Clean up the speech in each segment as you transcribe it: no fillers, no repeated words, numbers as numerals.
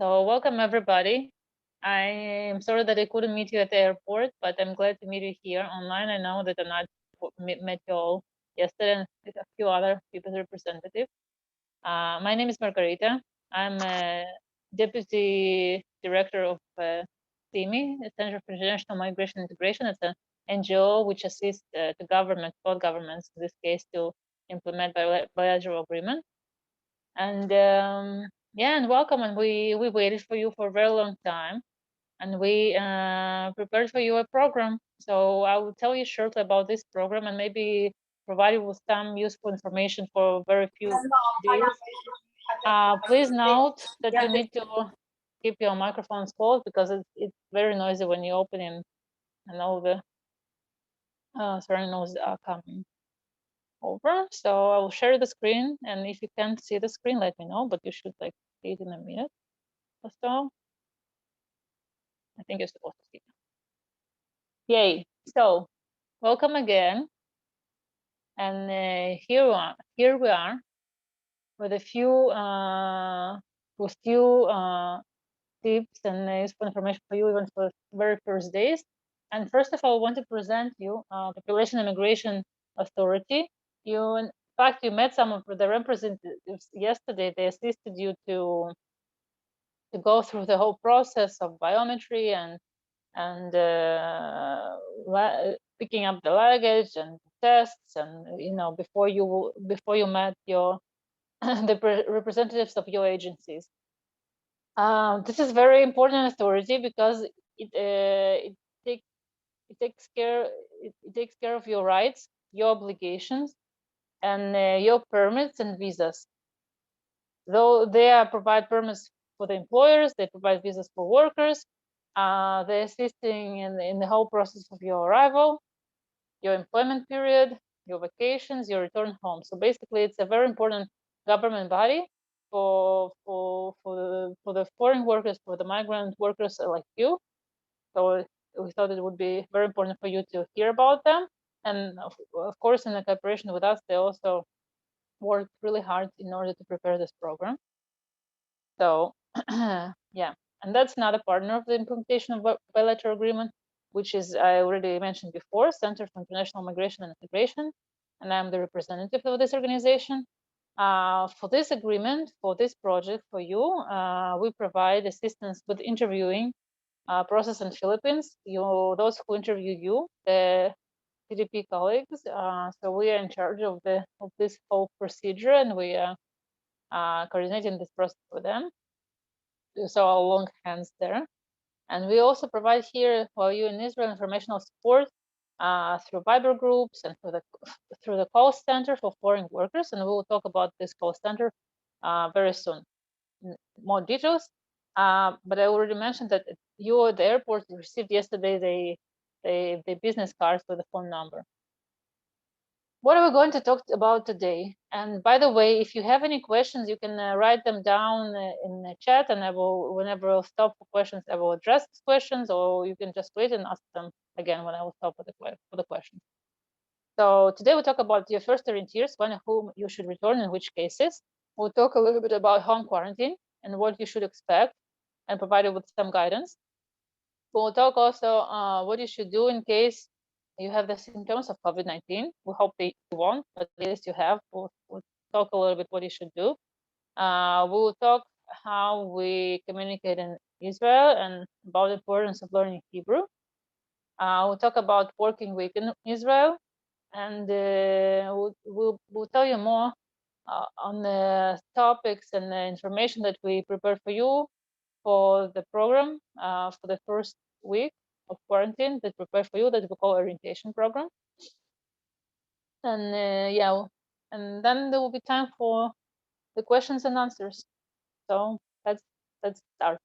So welcome everybody. I am sorry that I couldn't meet you at the airport, but I'm glad to meet you here online. I know that I not met you all yesterday and with a few other people's representatives. My name is Margarita. I'm a deputy director of CIMI, the Center for International Migration Integration. It's an NGO which assists the government, both governments in this case, to implement bilateral agreement. And yeah, and welcome. And we waited for you for a very long time, and we prepared for you a program. So I will tell you shortly about this program and maybe provide you with some useful information for very few days. Please note that you need to keep your microphones closed because it's very noisy when you open it, and all the surrounding noises are coming over. So I will share the screen, and if you can't see the screen, let me know, but you should like see it in a minute or so. I think you're supposed to see. Yay! So welcome again, and here we are with a few tips and useful information for you even for very first days. And first of all, I want to present you Population and Migration Authority. In fact, you met some of the representatives yesterday. They assisted you to go through the whole process of biometry and picking up the luggage and tests, and before you met your the representatives of your agencies. This is very important authority because it takes care of your rights, your obligations, and your permits and visas. Though they provide permits for the employers, they provide visas for workers. They're assisting in the whole process of your arrival, your employment period, your vacations, your return home. So basically, it's a very important government body for the foreign workers, for the migrant workers like you. So we thought it would be very important for you to hear about them. And of course, in the cooperation with us, they also worked really hard in order to prepare this program. So yeah, and that's another partner of the implementation of bilateral agreement, which is, I already mentioned before, Center for International Migration and Integration, and I'm the representative of this organization. For this agreement, for this project, for you, we provide assistance with interviewing process in Philippines. Those who interview you, the CDP colleagues. So we are in charge of this whole procedure, and we are coordinating this process with them. So our long hands there. And we also provide here, while you're in Israel, informational support through Viber groups and through the call center for foreign workers. And we will talk about this call center very soon. More details. But I already mentioned that you at the airport received yesterday the business cards with the phone number. What are we going to talk about today? And by the way, if you have any questions, you can write them down in the chat, and I will, whenever I'll stop for questions, I will address these questions, or you can just wait and ask them again when I will stop for the questions. So today we'll talk about your first orienteers, when and whom you should return in which cases. We'll talk a little bit about home quarantine and what you should expect, and provide you with some guidance. We'll talk also what you should do in case you have the symptoms of COVID-19. We hope that you won't, but at least you have. We'll talk a little bit what you should do. We'll talk how we communicate in Israel and about the importance of learning Hebrew. We'll talk about working week in Israel, and we'll tell you more on the topics and the information that we prepared for you for the program for the first week of quarantine that prepared for you, that we call orientation program. And yeah, and then there will be time for the questions and answers. So let's start.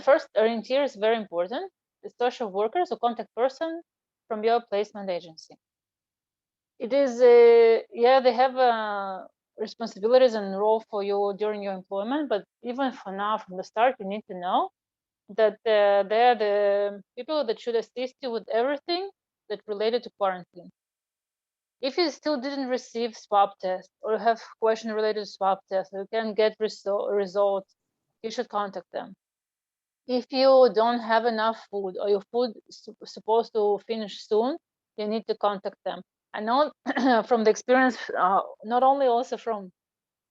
First, orienteer is very important. The social workers or contact person from your placement agency. It is, yeah, they have responsibilities and role for you during your employment, but even for now, from the start, you need to know that they are the people that should assist you with everything that related to quarantine. If you still didn't receive swab test or have question related to swab test, you can get results you should contact them. If you don't have enough food or your food is supposed to finish soon, you need to contact them. I know from the experience, not only also from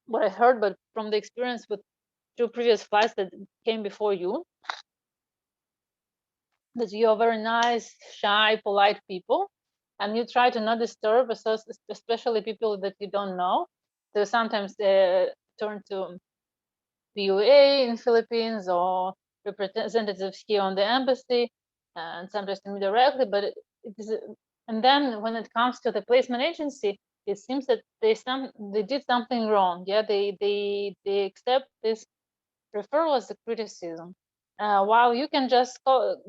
what I heard, but from the experience with 2 previous flights that came before you, that you are very nice, shy, polite people, and you try to not disturb, especially people that you don't know. So sometimes turn to PUA in Philippines or representatives here on the embassy, and sometimes to me directly. But it is, and then when it comes to the placement agency, it seems that they did something wrong. Yeah, they accept this referral as a criticism. While you can just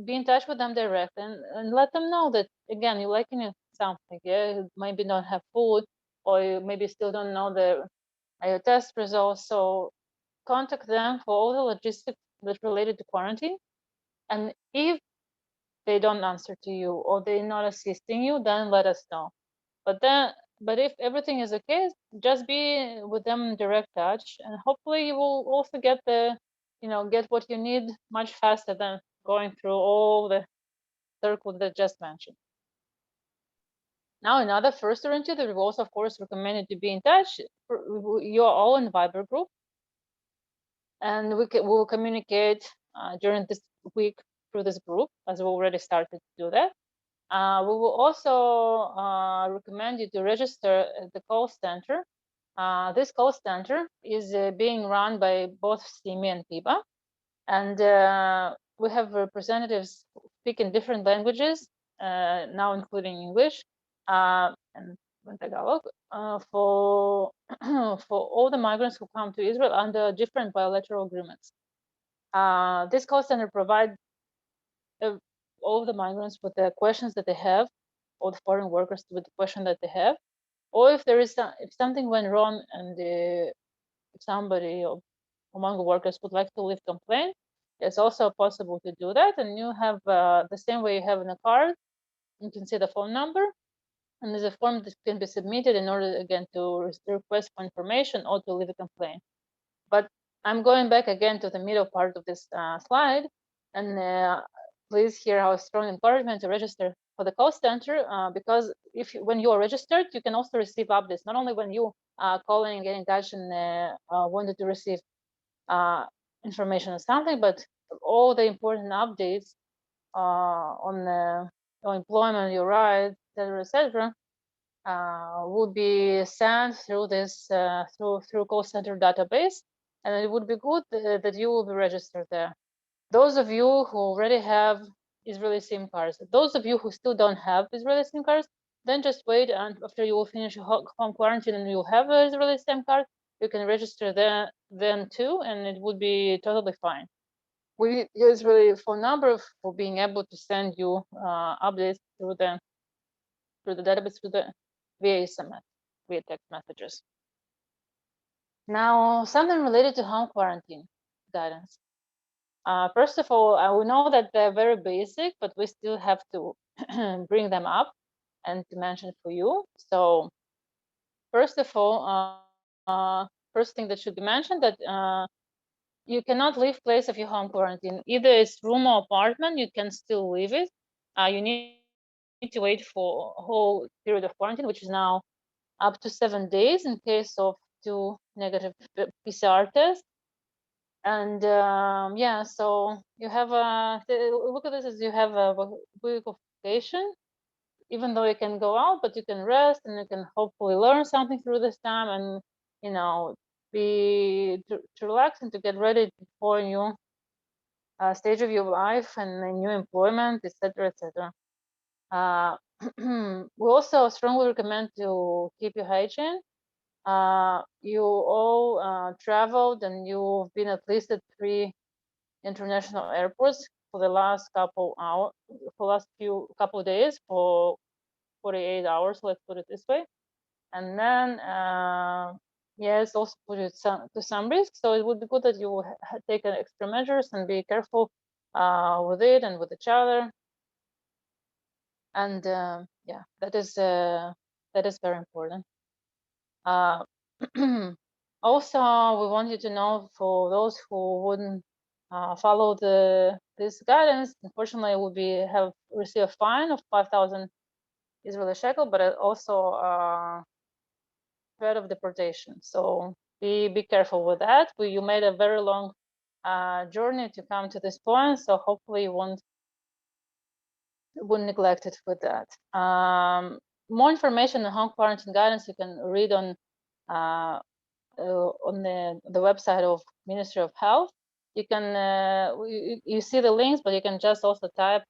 be in touch with them direct and let them know that again you liking something. Yeah, you maybe don't have food, or you maybe still don't know the test results. So contact them for all the logistics that related to quarantine. And if they don't answer to you or they're not assisting you, then let us know. But if everything is okay, just be with them in direct touch, and hopefully you will also get get what you need much faster than going through all the circles that just mentioned. Now, another first oriented, we also, of course, recommend you to be in touch. You're all in Viber group, and we will communicate during this week through this group, as we already started to do that. We will also recommend you to register at the call center. This call center is being run by both SIMI and PIBA, and we have representatives speaking different languages, now including English and Tagalog, for for all the migrants who come to Israel under different bilateral agreements. This call center provides all of the migrants with the questions that they have, all the foreign workers with the question that they have, or if there is if something went wrong and if somebody among the workers would like to leave complaint, it's also possible to do that. And you have the same way you have in a card. You can see the phone number, and there's a form that can be submitted in order again to request for information or to leave a complaint. But I'm going back again to the middle part of this slide, and please hear our strong encouragement to register for the call center, because when you are registered, you can also receive updates, not only when you calling and getting in touch and wanted to receive information or something, but all the important updates on your employment, your rights, etc., would be sent through this through call center database, and it would be good that you will be registered there. Those of you who already have Israeli SIM cards, those of you who still don't have Israeli SIM cards, then just wait, and after you will finish your home quarantine and you'll have an Israeli SIM card, you can register there then too, and it would be totally fine. We use Israeli phone number for being able to send you updates through the database via SMS, via text messages. Now, something related to home quarantine guidance. First of all, we know that they're very basic, but we still have to bring them up and to mention for you. So, first of all, first thing that should be mentioned that you cannot leave place of your home quarantine. Either it's room or apartment, you can still leave it. You need to wait for a whole period of quarantine, which is now up to 7 days in case of 2 negative PCR tests. And yeah, so you have look at this as you have a week of vacation, even though you can go out, but you can rest and you can hopefully learn something through this time, and be to relax and to get ready for a new stage of your life and a new employment, etc., etc. We also strongly recommend to keep your hygiene. You all traveled and you've been at least at 3 international airports for the last couple of days, for 48 hours, let's put it this way. And then yes, also put it to some risk, so it would be good that you take extra measures and be careful with it and with each other. And yeah, that is very important. Also, we want you to know, for those who wouldn't follow this guidance, unfortunately, will have received a fine of 5,000 Israeli shekel, but also threat of deportation. So be careful with that. You made a very long journey to come to this point, so hopefully you won't neglect it with that. More information on home quarantine guidance you can read on the website of Ministry of Health. You can you see the links, but you can just also type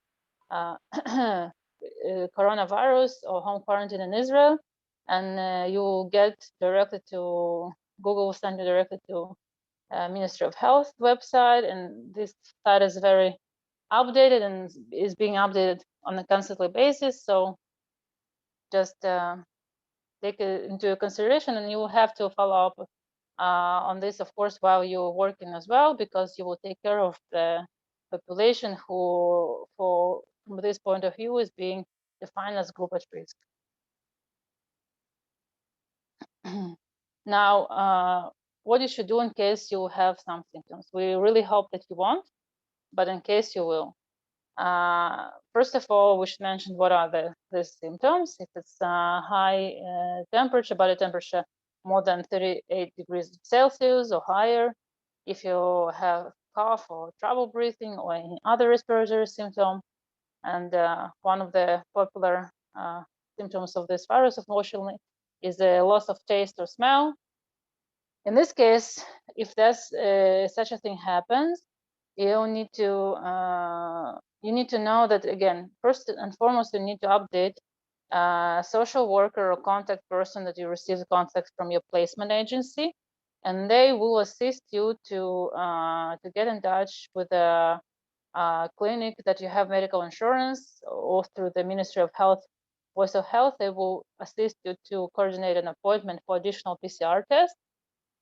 coronavirus or home quarantine in Israel, and you will get directly to Google will send you directly to Ministry of Health website, and this site is very updated and is being updated on a constantly basis. So just take it into consideration, and you will have to follow up on this, of course, while you're working as well, because you will take care of the population who, from this point of view, is being defined as group at risk. Now, what you should do in case you have some symptoms. We really hope that you won't, but in case you will. First of all, we should mention what are the symptoms. If it's high temperature, body temperature more than 38 degrees Celsius or higher, if you have cough or trouble breathing or any other respiratory symptom, and one of the popular symptoms of this virus, unfortunately, is the loss of taste or smell. In this case, if there's such a thing happens, you need to know that, again, first and foremost, you need to update social worker or contact person that you receive the contact from your placement agency, and they will assist you to get in touch with a clinic that you have medical insurance, or through the Ministry of Health, Voice of Health. They will assist you to coordinate an appointment for additional PCR tests.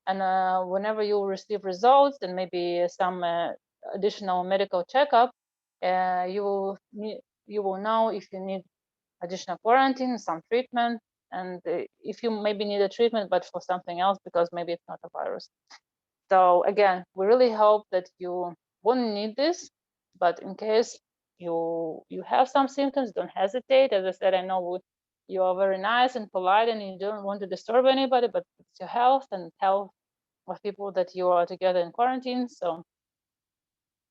And whenever you receive results and maybe some additional medical checkup, you will know if you need additional quarantine, some treatment, and if you maybe need a treatment, but for something else, because maybe it's not a virus. So again, we really hope that you won't need this, but in case you have some symptoms, don't hesitate. As I said, I know you are very nice and polite, and you don't want to disturb anybody, but it's your health and health of people that you are together in quarantine. So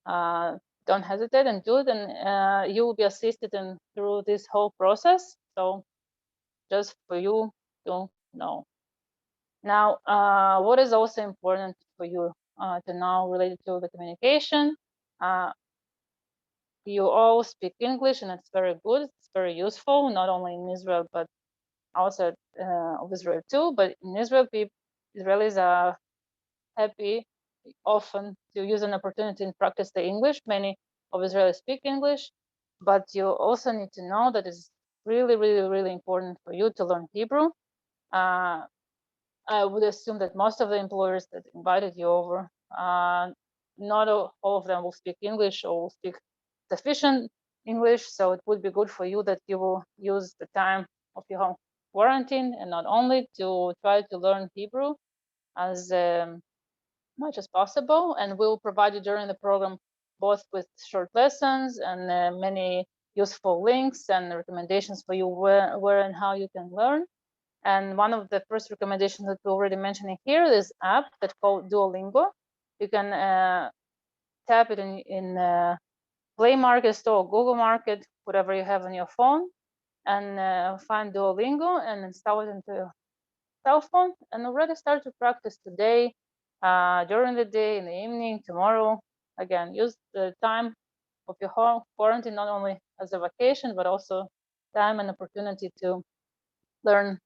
don't hesitate and do it, and you will be assisted through this whole process. So just for you to know. Now, what is also important for you to know related to the communication, you all speak English, and it's very good. It's very useful, not only in Israel, but outside of Israel too. But in Israel, Israelis are happy often to use an opportunity and practice the English. Many of Israelis speak English, but you also need to know that it's really, really, really important for you to learn Hebrew. I would assume that most of the employers that invited you over, not all of them will speak English or will speak sufficient English. So it would be good for you that you will use the time of your home quarantine, and not only to try to learn Hebrew as much as possible. And we'll provide you during the program both with short lessons and many useful links and recommendations for you where and how you can learn. And one of the first recommendations that we already mentioned here is app that's called Duolingo. You can tap it in Play Market Store, Google Market, whatever you have on your phone, and find Duolingo and install it into your cell phone, and already start to practice today, during the day, in the evening, tomorrow. Again, use the time of your home quarantine not only as a vacation, but also time and opportunity to learn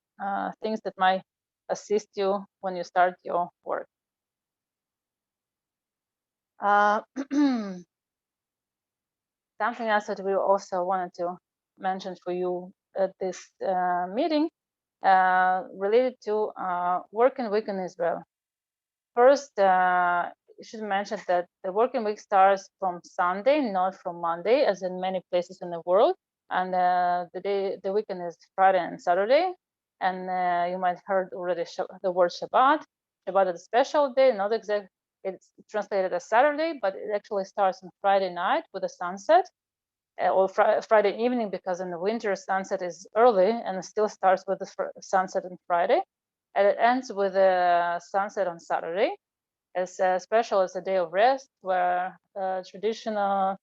things that might assist you when you start your work. Something else that we also wanted to mention for you at this meeting, related to working week in Israel. First, you should mention that the working week starts from Sunday, not from Monday, as in many places in the world. And the weekend is Friday and Saturday. And you might heard already the word Shabbat. Shabbat is a special day, not exact. It's translated as Saturday, but it actually starts on Friday night with the sunset, or Friday evening, because in the winter sunset is early and it still starts with the sunset on Friday, and it ends with the sunset on Saturday. It's special as a day of rest, where traditional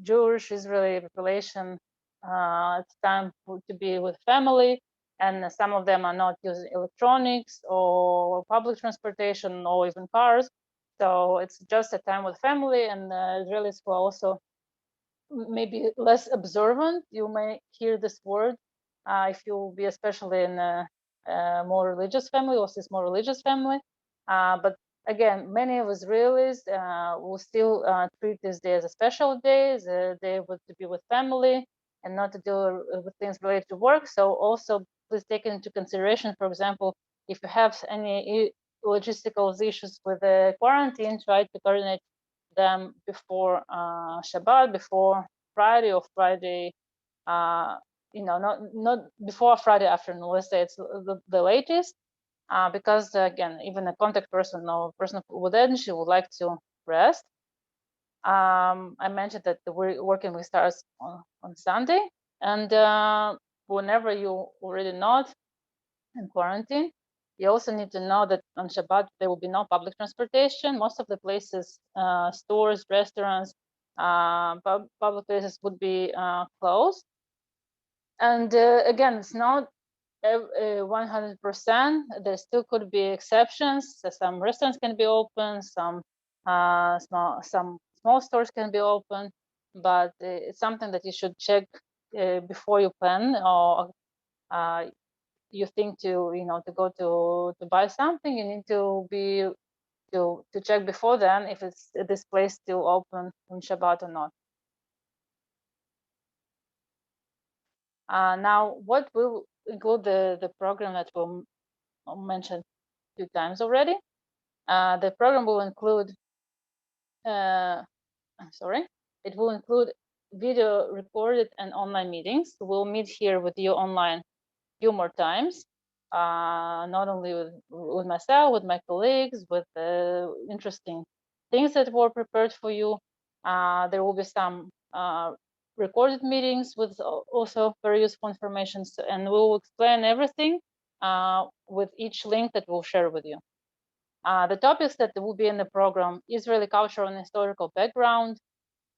Jewish Israeli population, it's time to be with family, and some of them are not using electronics or public transportation or even cars. So it's just a time with family, and Israelis who are also maybe less observant, you may hear this word if you be especially in a more religious family or this more religious family. But again, many of Israelis will still treat this day as a special day, as a day to be with family and not to do with things related to work. So also please take into consideration, for example, if you have any logistical issues with the quarantine, try to coordinate them before Shabbat, before Friday or Friday, not before Friday afternoon. Let's say it's the latest, because again, even a contact person or person with energy would like to rest. I mentioned that we're working with stars on Sunday, and whenever you already not in quarantine, you also need to know that on Shabbat there will be no public transportation. Most of the places, stores, restaurants, public places would be closed. And again, it's not 100%. There still could be exceptions. So some restaurants can be open, some small stores can be open, but it's something that you should check before you plan, or you think to go to buy something. You need to be to check before then if it's this place still open on Shabbat or not. Now, what will include the program that we'll mention 2 times already? The program will include, I'm sorry, it will include video recorded and online meetings. We'll meet here with you online few more times, not only with myself, with my colleagues, with interesting things that were prepared for you. There will be some recorded meetings with also very useful information, and we will explain everything with each link that we'll share with you. The topics that will be in the program: Israeli cultural and historical background,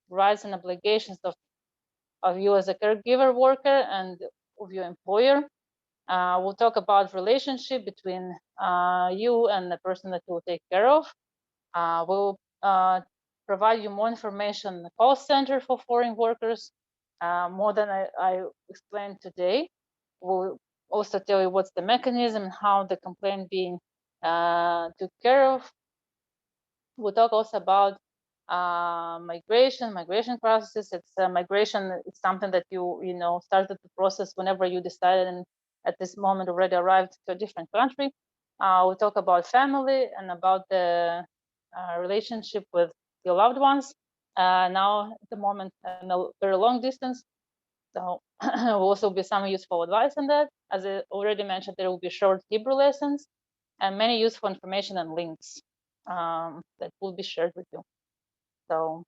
rights and obligations of you as a caregiver worker and of your employer. We'll talk about relationship between you and the person that you will take care of. We'll provide you more information on the call center for foreign workers, more than I explained today. We'll also tell you what's the mechanism and how the complaint being took care of. We'll talk also about migration processes. It's migration. It's something that you started the process whenever you decided and at this moment already arrived to a different country. We'll talk about family and about the relationship with your loved ones. Now at the moment, in a very long distance. So will also be some useful advice on that. As I already mentioned, there will be short Hebrew lessons and many useful information and links that will be shared with you. So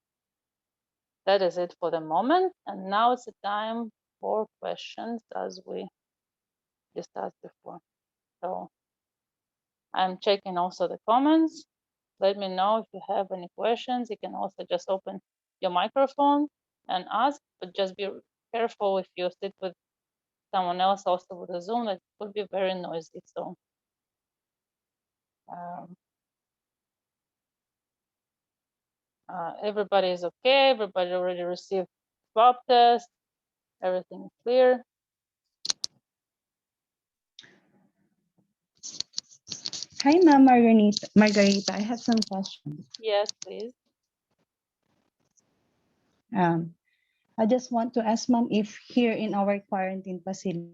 that is it for the moment. And now it's the time for questions, as we discussed before. So I'm checking also the comments. Let me know if you have any questions. You can also just open your microphone and ask, but just be careful if you sit with someone else also with a Zoom. It could be very noisy. So everybody is okay. Everybody already received swab test. Everything is clear. Hi, Ma'am Margarita. I have some questions. Yes, please. I just want to ask, Ma'am, if here in our quarantine facility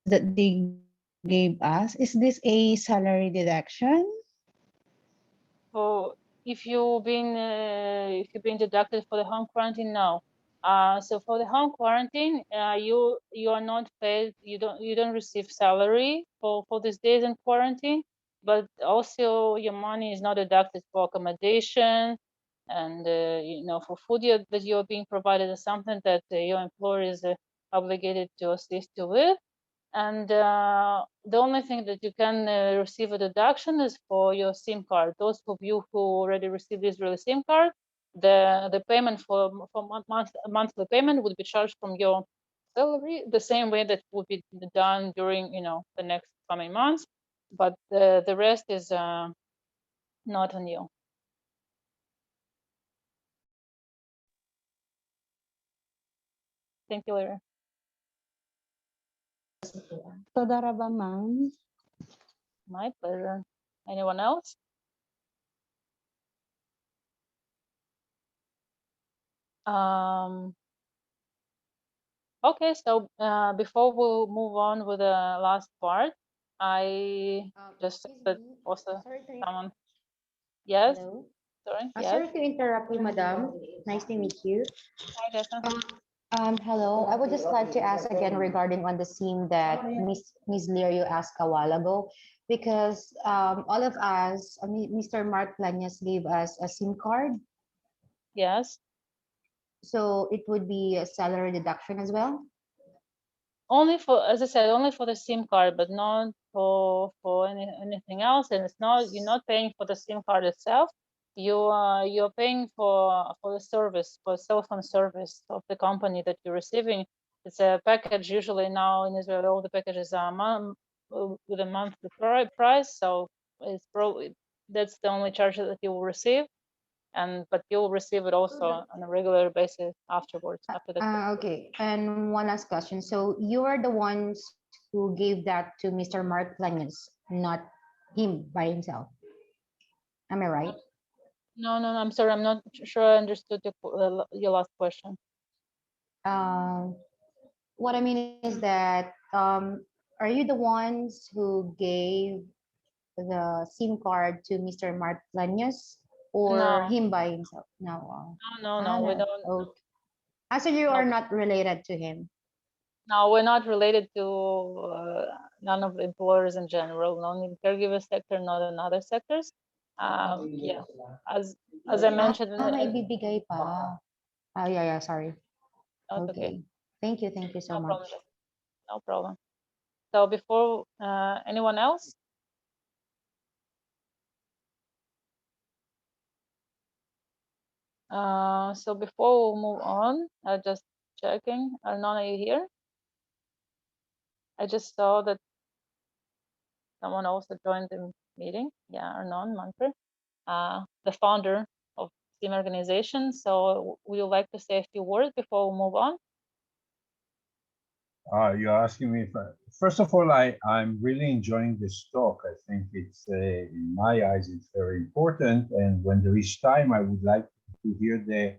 that they gave us, is this a salary deduction? So if you've been deducted for the home quarantine, no. So for the home quarantine, you are not paid. You don't receive salary for these days in quarantine. but also your money is not deducted for accommodation and for food that you're being provided, is something that your employer is obligated to assist you with. And the only thing that you can receive a deduction is for your SIM card. Those of you who already received Israeli SIM card, the payment for monthly payment would be charged from your salary, the same way that would be done during the next coming months. But the rest is not on you. Thank you, Larry. Toda raba, ma'am. My pleasure. Anyone else? Okay, so before we move on with the last part, I just Excuse that me. also Sorry to someone. Yes, hello. sorry. Yes. Sorry to interrupt you, madam. Nice to meet you. Hi, Dessa. Hello. I would just like to ask again regarding on the scene that Miss Lirio asked a while ago, because all of us, Mr. Mark Planyas gave us a SIM card, Yes. so it would be a salary deduction as well. Only for, as I said, only for the SIM card, but not for anything else. And it's not, you're not paying for the SIM card itself. You're paying for the service, for cell phone service of the company that you're receiving. It's a package. Usually now in Israel, all the packages are with a monthly price. So it's probably that's the only charge that you will receive. But you'll receive it also on a regular basis afterwards, after the Okay. And one last question. So you are the ones who gave that to Mr. Mark Planyas, not him by himself. Am I right? No, I'm sorry. I'm not sure I understood your last question. What I mean is that are you the ones who gave the SIM card to Mr. Mark Planyas or No, him by himself? No. no, we No. don't. Okay. So you No, are not related to him. no, we're not related to none of the employers in general, not in caregiver sector, not in other sectors. Yeah, as I mentioned, May bibigay pa. Yeah, sorry. that's okay. Okay. Thank you so No much. problem. No problem. So before anyone else? So before we move on, just checking. Arnon, are you here? I just saw that someone also joined the meeting. Yeah, Arnon Manker, the founder of SIM organization. So would you like to say a few words before we move on? You're asking me if first of all, I'm really enjoying this talk. I think it's, in my eyes, it's very important. And when there is time, I would like to hear the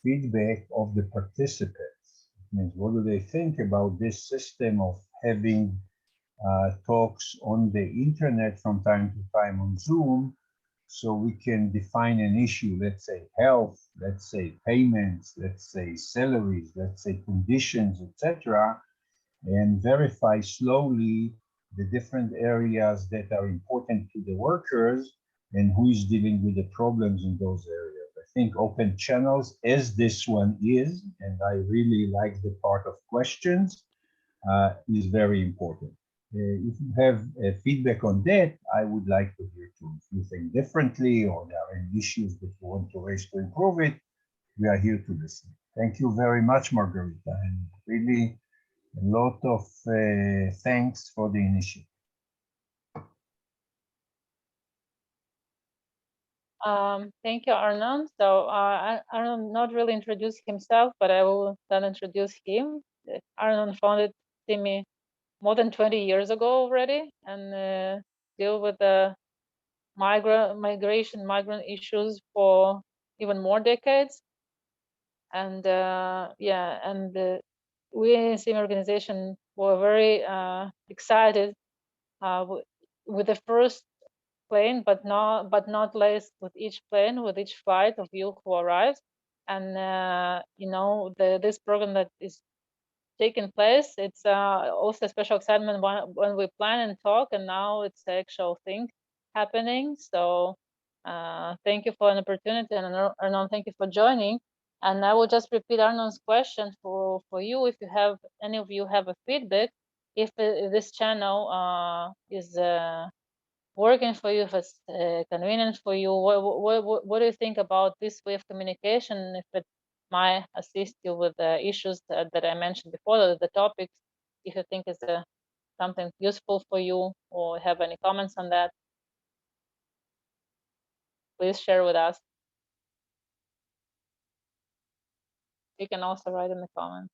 feedback of the participants. It means, what do they think about this system of having talks on the internet from time to time on Zoom, so we can define an issue, let's say health, let's say payments, let's say salaries, let's say conditions, etc., and verify slowly the different areas that are important to the workers and who is dealing with the problems in those areas. I think open channels, as this one is, and I really like the part of questions, is very important. If you have feedback on that, I would like to hear too. If you think differently or there are any issues that you want to raise to improve it, we are here to listen. Thank you very much, Margarita, and really a lot of thanks for the initiative. Thank you, Arnon. So Arnon not really introduced himself, but I will then introduce him. Arnon founded Simi more than 20 years ago already, and deal with the migrant issues for even more decades. And we in Simi organization were very excited with the first plane, but not less with each plane, with each flight of you who arrives. And this program that is taking place. It's also a special excitement when we plan and talk, and now it's the actual thing happening. So thank you for an opportunity, and Arnon, thank you for joining. And I will just repeat Arnon's question for you. If you have any of you have a feedback, if this channel is working for you, if it's convenient for you, what do you think about this way of communication? If it might assist you with the issues that I mentioned before, the topics, if you think it's something useful for you or have any comments on that, please share with us. You can also write in the comments.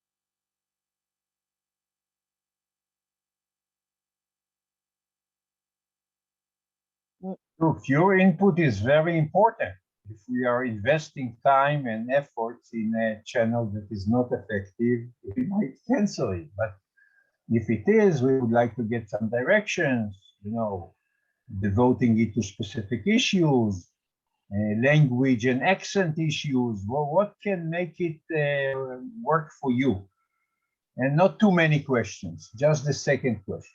Look, your input is very important. If we are investing time and efforts in a channel that is not effective, we might cancel it. But if it is, we would like to get some directions, devoting it to specific issues, language and accent issues. Well, what can make it work for you? And not too many questions, just the second question.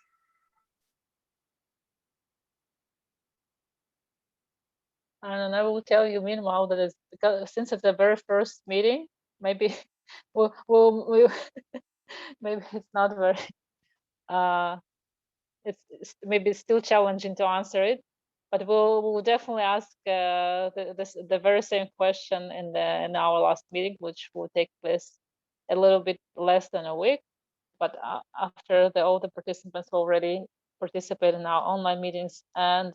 And I will tell you meanwhile that it's because since it's the very first meeting, maybe we'll maybe it's not very it's maybe still challenging to answer it, but we'll definitely ask the very same question in our last meeting, which will take place a little bit less than a week, but after all the participants already participate in our online meetings and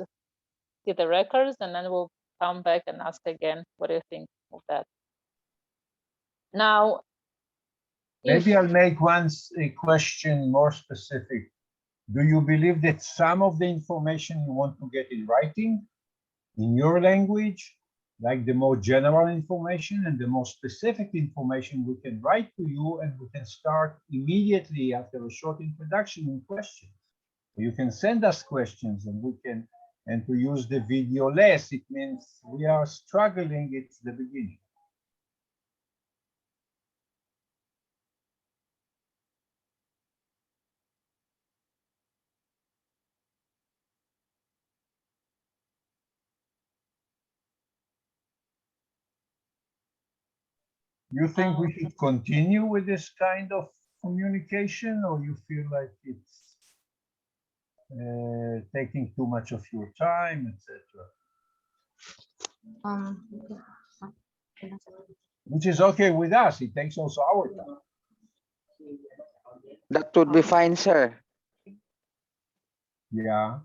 see the records, and then we'll come back and ask again, what do you think of that? Now, maybe I'll make a question more specific. Do you believe that some of the information you want to get in writing, in your language, like the more general information, and the more specific information we can write to you, and we can start immediately after a short introduction in questions? You can send us questions, and we can, and to use the video less, it means we are struggling, it's the beginning. You think we should continue with this kind of communication, or you feel like it's taking too much of your time, etc.? Which is okay with us. It takes also our time. That would be fine, sir. Yeah.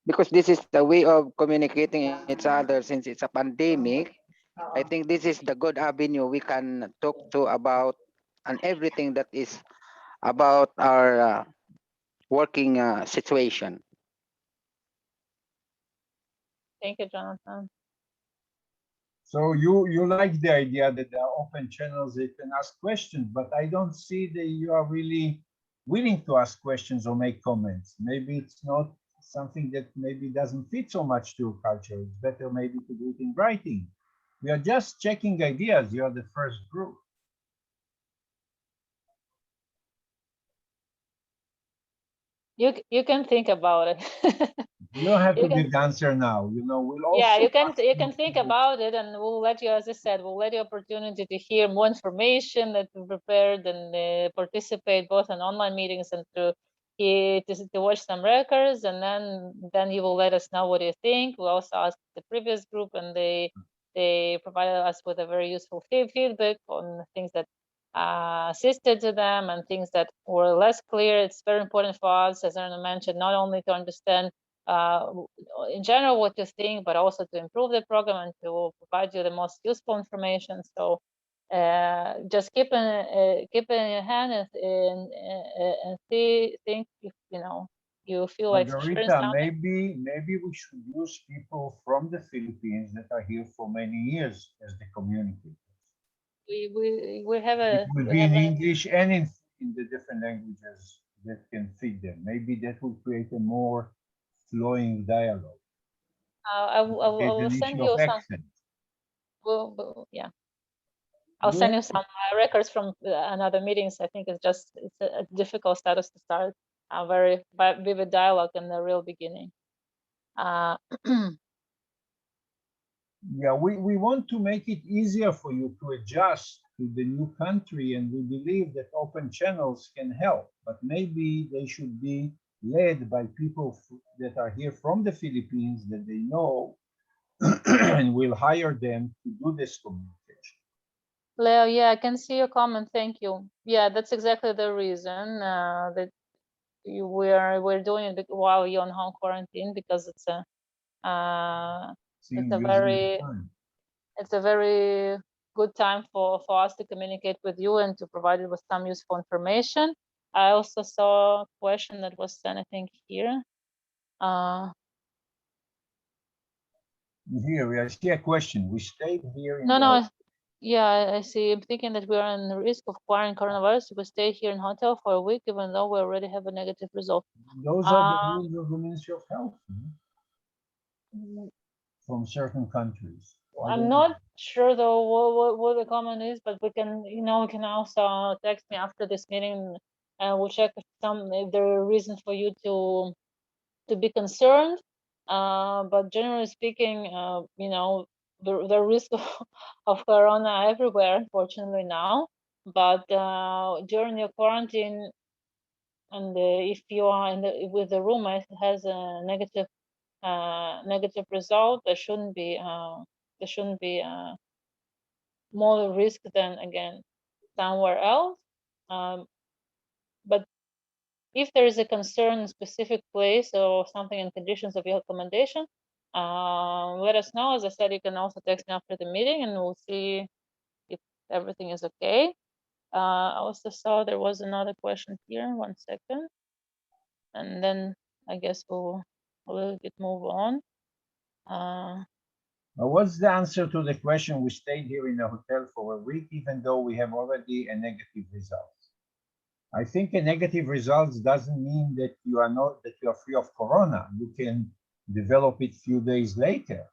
Because this is the way of communicating each other since it's a pandemic. I think this is the good avenue we can talk to about and everything that is about our working situation. thank you, Jonathan. So you like the idea that there are open channels that you can ask questions, but I don't see that you are really willing to ask questions or make comments. Maybe it's not something that maybe doesn't fit so much to your culture. It's better maybe to do it in writing. We are just checking ideas. You are the first group. You can think about it. You don't have You to can- give the answer now. We'll also Yeah, you can think about it, and we'll let you, as I said, we'll let you opportunity to hear more information that we prepared and participate both in online meetings and to watch some records, and then you will let us know what you think. We also asked the previous group, and they provided us with a very useful feedback on things that assisted to them and things that were less clear. It's very important for us, as Erna mentioned, not only to understand in general what you think, but also to improve the program and to provide you the most useful information. So just keep it in your hand and think if you feel like sharing Margarita, something. maybe we should use people from the Philippines that are here for many years as the communicators. We have It a will be in English and in the different languages that can fit them. Maybe that will create a more flowing dialogue. I will There's an send issue you of some. accent. Yeah. I'll send Yeah. you some records from another meetings. I think it's a difficult status to start a very vivid dialogue in the real beginning. Yeah, we want to make it easier for you to adjust to the new country, and we believe that open channels can help, but maybe they should be led by people that are here from the Philippines that they know and we'll hire them to do this communication. Leo, yeah, I can see your comment. Thank you. Yeah, that's exactly the reason that we're doing it while you're on home quarantine, because it's a Seeing usually time. it's a very good time for us to communicate with you and to provide you with some useful information. I also saw a question that was sent, I think, here. Here, I see a question. We stayed here in No, yeah, I see. I'm thinking that we are in the risk of acquiring coronavirus if we stay here in hotel for a week, even though we already have a negative result. Those are the rules of the Ministry of Health from certain countries. I'm not sure though what the comment is, but we can, we can also text me after this meeting, and we'll check if there are reasons for you to be concerned. But generally speaking, the risk of corona everywhere, unfortunately now. But during your quarantine, and if you are with the room has a negative result, there shouldn't be more risk than again somewhere else. But if there is a concern in a specific place or something in conditions of your accommodation, let us know. As I said, you can also text me after the meeting and we'll see if everything is okay. I also saw there was another question here. 1 second. And then I guess we'll move on. What's the answer to the question? We stayed here in a hotel for a week, even though we have already a negative result. I think a negative result doesn't mean that you are free of corona. You can develop it few days later.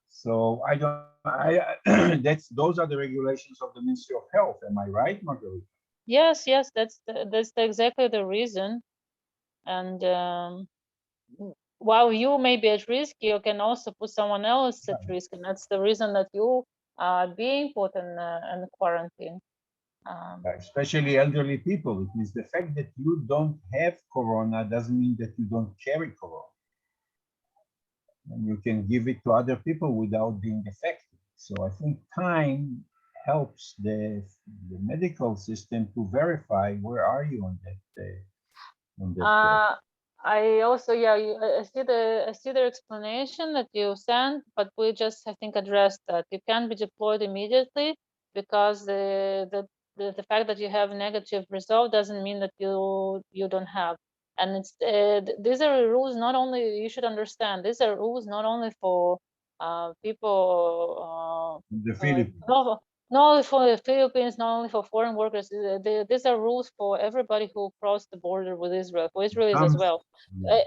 So those are the regulations of the Ministry of Health. Am I right, Margarita? Yes, that's exactly the reason. And while you may be at risk, you can also put someone else at risk, and that's the reason that you are being put in quarantine. Especially elderly people. It means the fact that you don't have corona doesn't mean that you don't carry corona. And you can give it to other people without being affected. So I think time helps the medical system to verify where are you on that. I also, I see the explanation that you sent, but we just, I think, addressed that you can be deployed immediately, because the fact that you have negative result doesn't mean that you don't have. And it's these are rules. Not only, you should understand, these are rules not only for people The Philippines. not only for the Philippines, not only for foreign workers. These are rules for everybody who crossed the border with Israel, for Israelis as well.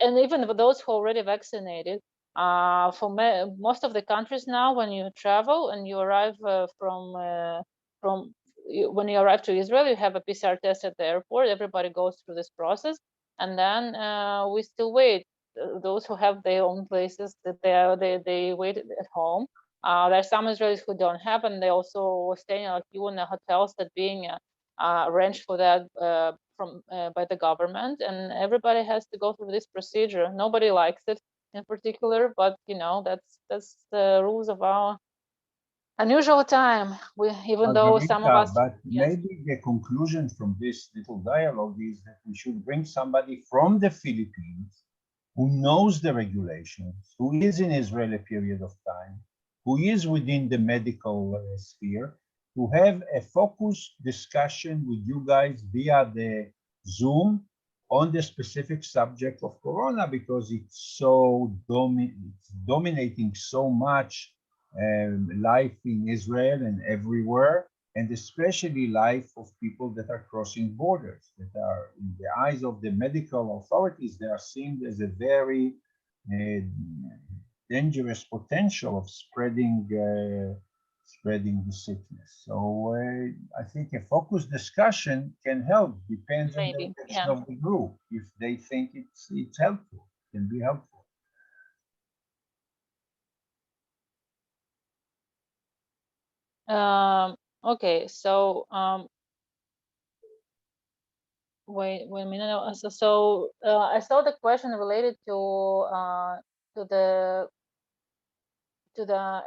And even for those who are already vaccinated. For most of the countries now, when you travel and you arrive when you arrive to Israel, you have a PCR test at the airport. Everybody goes through this process, and then we still wait. Those who have their own places, that they wait at home. There are some Israelis who don't have, and they also staying like you in the hotels that being arranged for that by the government, and everybody has to go through this procedure. Nobody likes it in particular, but that's the rules of our unusual time. Even though some of us, but yes. maybe the conclusion from this little dialogue is that we should bring somebody from the Philippines who knows the regulations, who is in Israel a period of time, who is within the medical sphere, to have a focused discussion with you guys via the Zoom on the specific subject of corona, because it's so dominating so much life in Israel and everywhere, and especially life of people that are crossing borders, that are, in the eyes of the medical authorities, they are seen as a very dangerous potential of spreading spreading the sickness. So I think a focused discussion can help. Depends on the Maybe, reaction yeah. of the group. If they think it's helpful, can be helpful. Okay, so wait a minute. I saw the question related to the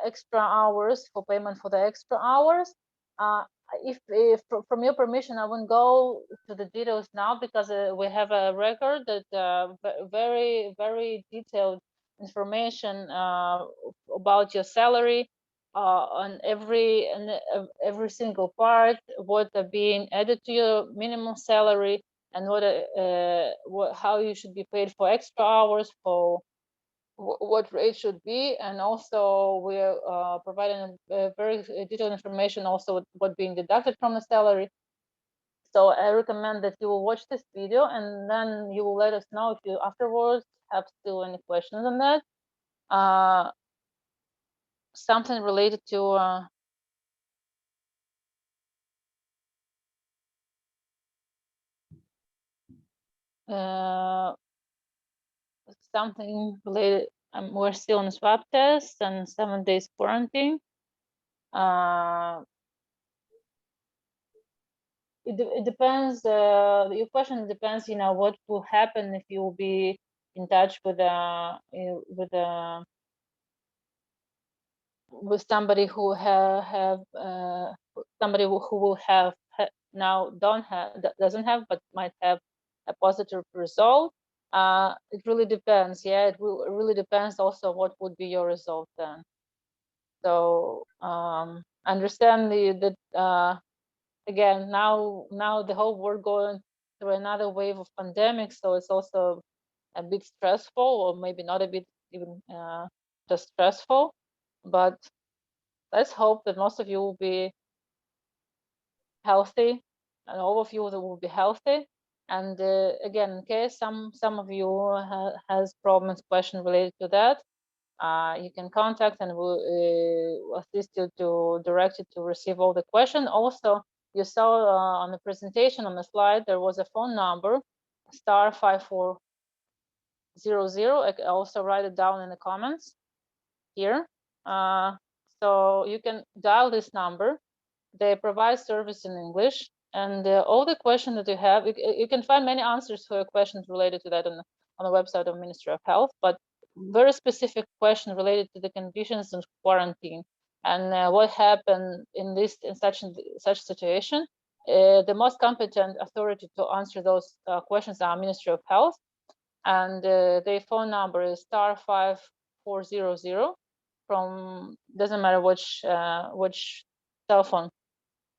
extra hours, for payment for the extra hours. If from your permission, I won't go to the details now, because we have a record that very detailed information about your salary on every single part, what are being added to your minimum salary, and how you should be paid for extra hours, for what rate should be. And also we're providing very detailed information also what being deducted from the salary. So I recommend that you will watch this video, and then you will let us know if you afterwards have still any questions on that. Something related to something related. We're still on swab test and 7 days quarantine. It depends. Your question depends. What will happen if you will be in touch with somebody who somebody who will have now doesn't have, but might have a positive result. It really depends. Yeah, it really depends also what would be your result then. So understand that again, now the whole world going through another wave of pandemic, so it's also a bit stressful, or maybe not a bit, even just stressful. But let's hope that most of you will be healthy, and all of you will be healthy. And again, in case some of you has problems, question related to that, you can contact, and we'll assist you to direct you to receive all the question. Also, you saw on the presentation on the slide, there was a phone number, *5400. I can also write it down in the comments here. So you can dial this number. They provide service in English, and all the questions that you have, you can find many answers for your questions related to that on the website of Ministry of Health, but very specific question related to the conditions of quarantine and what happened in such situation. The most competent authority to answer those questions are Ministry of Health, and their phone number is *5400. From doesn't matter which cell phone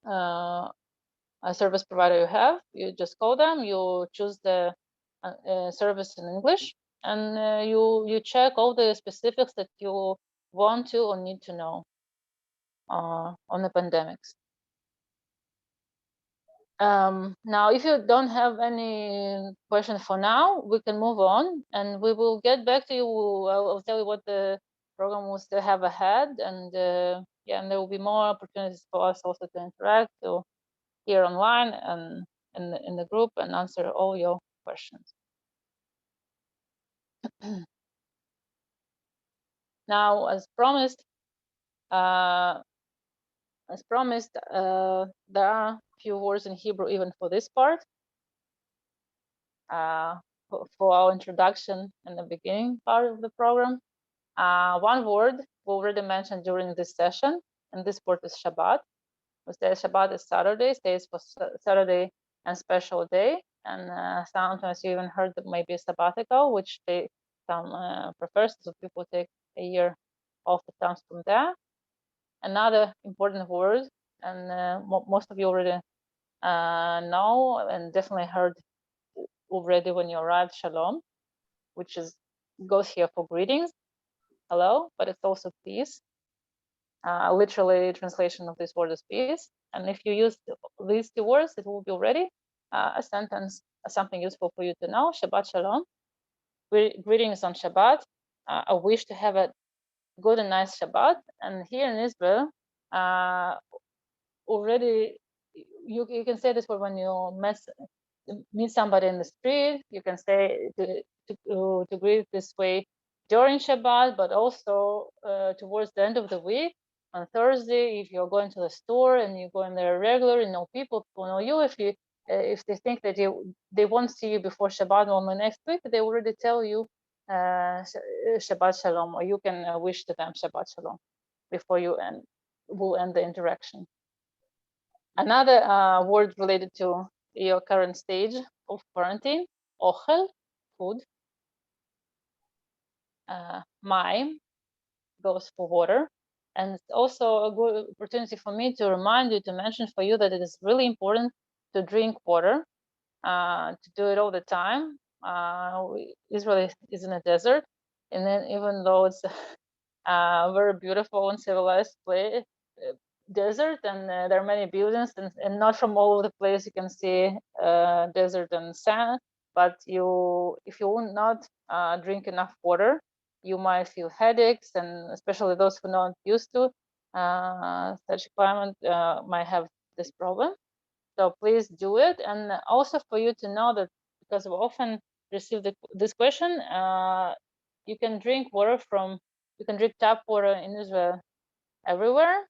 a service provider you have, you just call them, you choose the service in English, and you check all the specifics that you want to or need to know on the pandemics. Now, if you don't have any question for now, we can move on, and we will get back to you. I'll tell you what the program will still have ahead, and yeah, and there will be more opportunities for us also to interact, to here online and in the group, and answer all your questions. Now, as promised, there are a few words in Hebrew even for this part, for our introduction in the beginning part of the program. One word we already mentioned during this session, and this word is Shabbat. We say Shabbat is Saturday, stays for Saturday and special day, and sometimes you even heard that maybe a sabbatical, which some prefers, so people take a year off that comes from that. Another important word, and most of you already know and definitely heard already when you arrived, Shalom, which goes here for greetings, hello, but it's also peace. Literally, translation of this word is peace. And if you use these two words, it will be already a sentence, something useful for you to know. Shabbat Shalom. Greetings on Shabbat. I wish to have a good and nice Shabbat. And here in Israel, already, you can say this for when you meet somebody in the street. You can say to greet this way during Shabbat, but also towards the end of the week. On Thursday, if you're going to the store and you go in there regular, you know people know you. If they think that they won't see you before Shabbat or the next week, they already tell you Shabbat Shalom, or you can wish to them Shabbat Shalom before you will end the interaction. Another word related to your current stage of quarantine, ochel, food. Mayim goes for water. And it's also a good opportunity for me to remind you, to mention for you that it is really important to drink water, to do it all the time. Israel is in a desert, and then even though it's a very beautiful and civilized place, desert, and there are many buildings, and not from all over the place you can see desert and sand. But if you will not drink enough water, you might feel headaches, and especially those who are not used to such climate might have this problem. So please do it. And also for you to know that, because we often receive this question, you can drink tap water in Israel everywhere.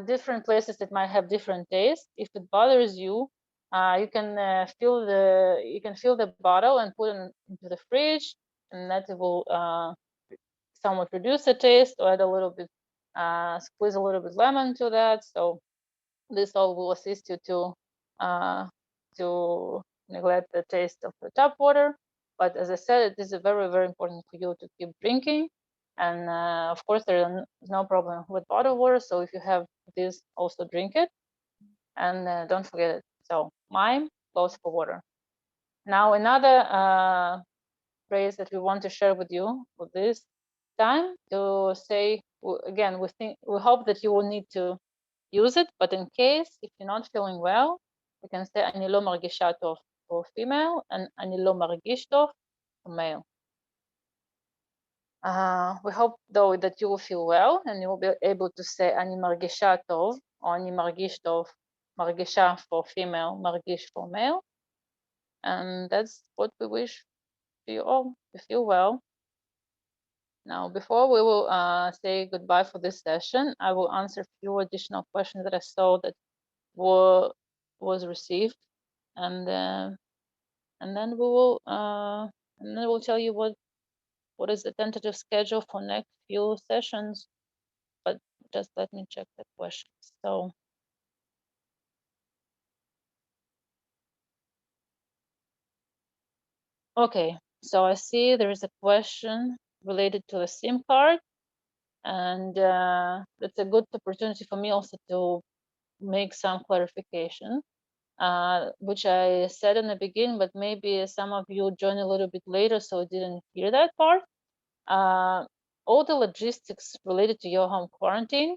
Different places that might have different tastes. If it bothers you, you can fill the bottle and put it into the fridge, and that will somewhat reduce the taste, or add a little bit, squeeze a little bit lemon to that. So this all will assist you to neglect the taste of the tap water. But as I said, it is very, very important for you to keep drinking. And of course, there is no problem with bottled water. So if you have this, also drink it. And don't forget it. So mayim goes for water. Now, another phrase that we want to share with you for this time, to say, again, we hope that you will need to use it, but in case if you're not feeling well, you can say אני לא מרגישה טוב for female, and אני לא מרגיש טוב for male. We hope though that you will feel well and you will be able to say אני מרגישה טוב, or אני מרגיש טוב, מרגישה for female, מרגיש for male. And that's what we wish for you all, to feel well. Now, before we will say goodbye for this session, I will answer a few additional questions that I saw that was received, and then we'll tell you what is the tentative schedule for next few sessions. But just let me check the questions. So okay, so I see there is a question related to a SIM card, and it's a good opportunity for me also to make some clarification, which I said in the beginning, but maybe some of you joined a little bit later, so didn't hear that part. All the logistics related to your home quarantine,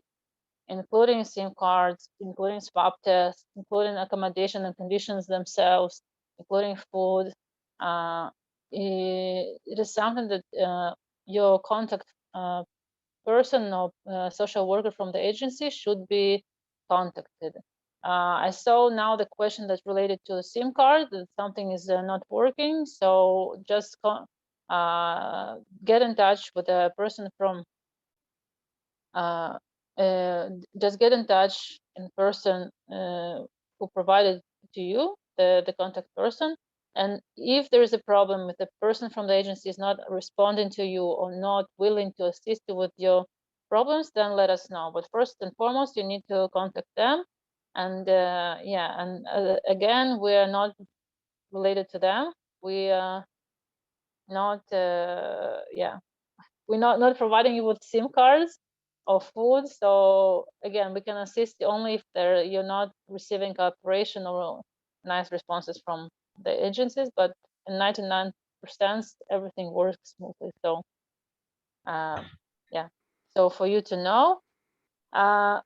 including SIM cards, including swab tests, including accommodation and conditions themselves, including food, it is something that your contact person or social worker from the agency should be contacted. I saw now the question that's related to the SIM card, that something is not working. So just get in touch with a person from, just get in touch in person who provided to you, the contact person. And if there is a problem with the person from the agency is not responding to you or not willing to assist you with your problems, then let us know. But first and foremost, you need to contact them. And again, we are not related to them. We are not, we're not providing you with SIM cards or food. So again, we can assist you only if you're not receiving cooperation or nice responses from the agencies, but in 99% everything works smoothly. So so for you to know, I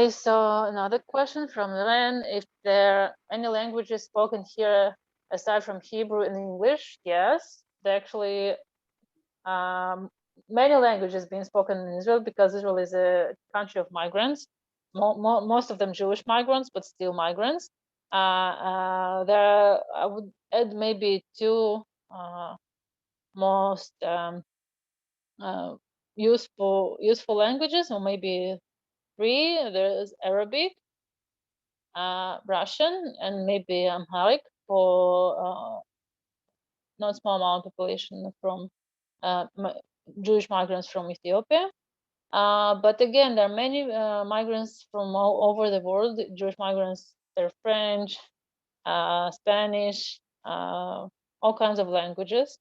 saw another question from Ren, if there are any languages spoken here aside from Hebrew and English. Yes, they actually many languages being spoken in Israel because Israel is a country of migrants. Most of them Jewish migrants, but still migrants. There, I would add maybe two most useful languages, or maybe three. There's Arabic, Russian, and maybe Amharic for not small amount of population from Jewish migrants from Ethiopia. But again, there are many migrants from all over the world. Jewish migrants, they're French, Spanish, all kinds of languages.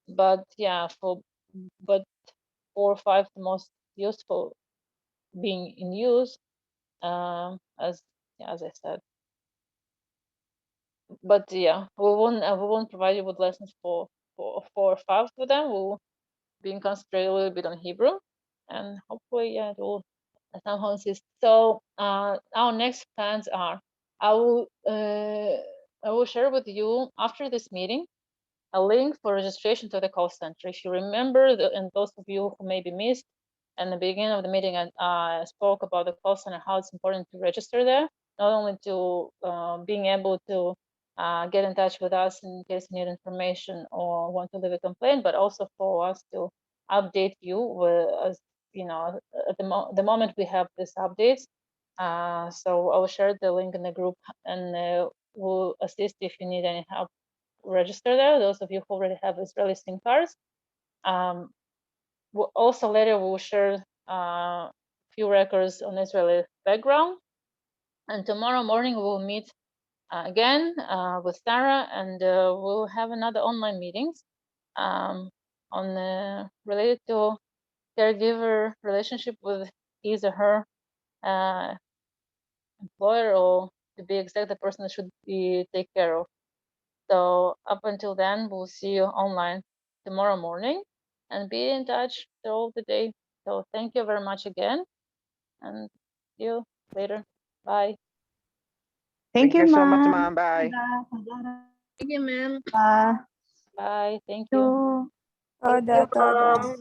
But yeah, but 4 or 5 the most useful being in use, as I said. But yeah, we won't provide you with lessons for 4 or 5 of them. We'll be concentrating a little bit on Hebrew, and hopefully, yeah, it will somehow assist. So our next plans are, I will share with you after this meeting a link for registration to the call center. If you remember, and those of you who maybe missed, in the beginning of the meeting, I spoke about the call center, how it's important to register there, not only to being able to get in touch with us in case you need information or want to leave a complaint, but also for us to update you with, as you know, at the moment we have these updates. So I will share the link in the group, and we'll assist if you need any help register there. Those of you who already have Israeli SIM cards. Also later we'll share a few records on Israeli background. And tomorrow morning we'll meet again with Sarah, and we'll have another online meetings on related to caregiver relationship with his or her employer, or to be exact, the person that should be take care of. So up until then, we'll see you online tomorrow morning, and be in touch throughout the day. So thank you very much again, and see you later. Bye. Thank you, so much, ma'am. ma'am. Bye. Thank you, ma'am. Bye. Thank you. You. Thank you, ma'am.